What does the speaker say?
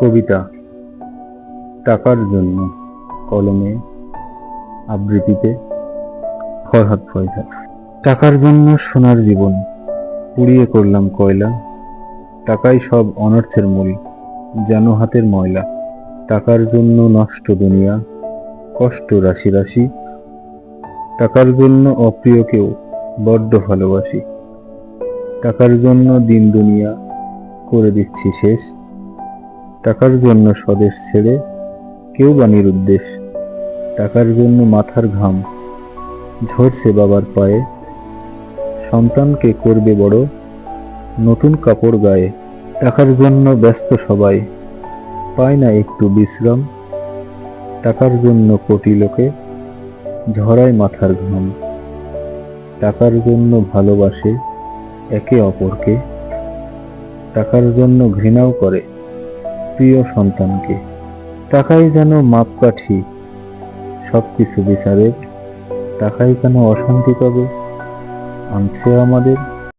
কবিতা টাকার জন্য, কলমে, আবৃত্তিতে ফরহাদ ফয়সাল। টাকার জন্য সোনার জীবন পুড়িয়ে করলাম কয়লা, টাকাই সব অনর্থের মূল, যেন হাতের ময়লা। টাকার জন্য নষ্ট দুনিয়া, কষ্ট রাশি রাশি, টাকার জন্য অপ্রিয়কেও বড্ড ভালোবাসি। টাকার জন্য দিন দুনিয়া করে দিচ্ছি শেষ, টাকার জন্য স্বদেশ ছেড়ে কেউ বা নিরুদ্দেশ। টাকার জন্য মাথার ঘাম ঝরছে বাবার পায়ে, সন্তানকে করবে বড় নতুন কাপড় গায়ে। টাকার জন্য ব্যস্ত সবাই, পায় না একটু বিশ্রাম, টাকার জন্য কোটি লোকে ঝরায় মাথার ঘাম। টাকার জন্য ভালোবাসে একে অপরকে, টাকার জন্য ঘৃণাও করে প্রিয় সন্তানকে। টাকাই যেন মাপকাঠি সবকিছু বিচারের, টাকাই কেন অশান্তি তবে আনছে আমাদের।